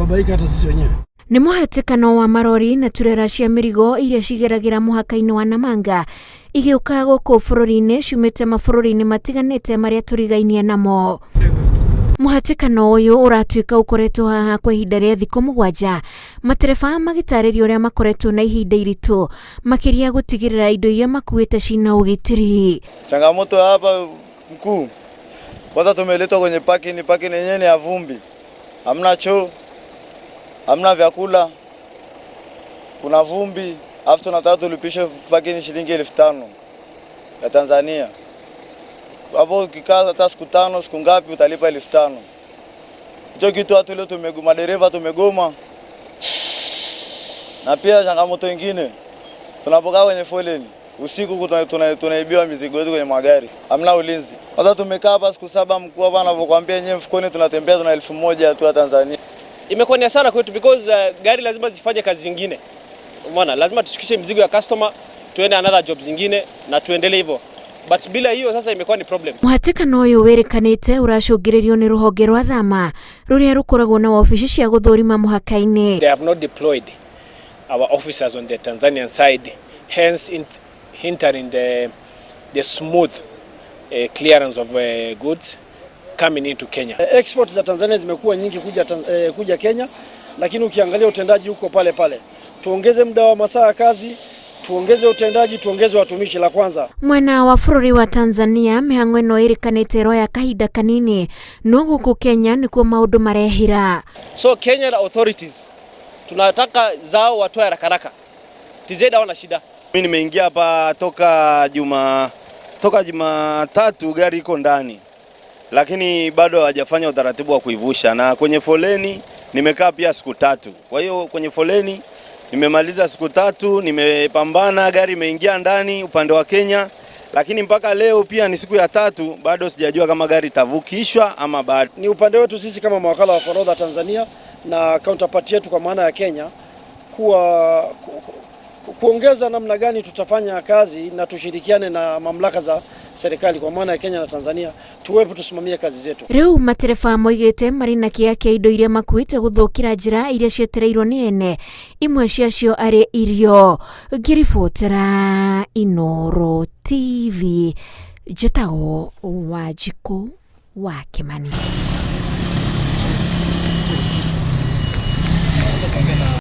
tunababaika hata sisi wenyewe. Nĩ mũhatĩkano wa marori na tũrera cia mĩrigo iria cigeragira mũhaka-inĩ wa Namanga igĩũka gũkũ bũrũri-inĩ ciumĩte mabũrũri-inĩ matiganĩte marĩa tũrigainie namo. Mũhatĩkano ũyũ ũratuĩka ũkoretwo haha kwa ihinda rĩa thikũ 7, matereba magĩtarĩria ũrĩa makoretwo na ihinda iritũ makĩria gũtigĩrĩra indo iria makuĩte cina ũgitĩri. Changamoto hapa mkuu, kwanza tumeletwa kwenye parking yenyewe ni ya vumbi, hamna choo, hamna vyakula, kuna vumbi, afu tunataka tulipishe parking shilingi 5,000 ya Tanzania. Hapo ukikaa hata siku 5 siku ngapi utalipa 5,000. Hicho kitu watu leo tumegoma, dereva tumegoma. Na pia changamoto nyingine, tunapokaa kwenye foleni usiku tunaibiwa mizigo yetu kwenye magari, hamna ulinzi. Sasa tumekaa hapa siku 7, mkuu hapa anavyokuambia nyewe mfukoni tunatembea tuna 1,000 tu ya Tanzania. Imekuwa ni sana kwetu because gari lazima zifanye kazi zingine. Umeona, lazima tushikishe mzigo ya customer, tuende another job zingine na tuendelee hivyo. But bila hiyo sasa imekuwa ni problem. Mũhatĩkano ũyũ wĩrĩkanĩte ũracũngĩrĩrio nĩ rũhonge rwa thama rũrĩa rũkoragwo na ofici cia gũthũrima mũhaka-inĩ. They have not deployed our officers on the Tanzanian side, hence hindering the smooth clearance of goods coming into Kenya. Export za Tanzania zimekuwa nyingi kuja Kenya, lakini ukiangalia utendaji huko pale pale. Tuongeze muda wa masaa ya kazi, tuongeze utendaji, tuongeze watumishi la kwanza. Mwena wa bũrũri wa Tanzania mĩhang'o ĩno ĩrĩkanĩte ro ya kahinda kanini, no gũkũ Kenya nĩkuo maũndũ marehira. So Kenyan authorities tunataka zao watoe haraka. TZ hawana shida. Mimi nimeingia hapa toka Jumatatu, gari iko ndani, lakini bado hawajafanya utaratibu wa kuivusha, na kwenye foleni nimekaa pia siku 3. Kwa hiyo kwenye foleni nimemaliza siku 3, nimepambana, gari imeingia ndani upande wa Kenya, lakini mpaka leo pia ni siku ya 3, bado sijajua kama gari itavukishwa ama bado. Ni upande wetu sisi kama mawakala wa forodha Tanzania na counterpart yetu kwa maana ya Kenya kuongeza namna gani tutafanya kazi na tushirikiane na mamlaka za serikali kwa maana ya Kenya na Tanzania tuwepo tusimamie kazi zetu. Rĩu matereba moigĩte marĩ na kĩeya kĩa indo iria makuĩte gũthũkĩra njĩra iria cietereirwo nĩ ene, imwe ciacio arĩ irio. Ngĩribotera Inooro TV, njĩtagwo Wanjikũ wa Kĩmani.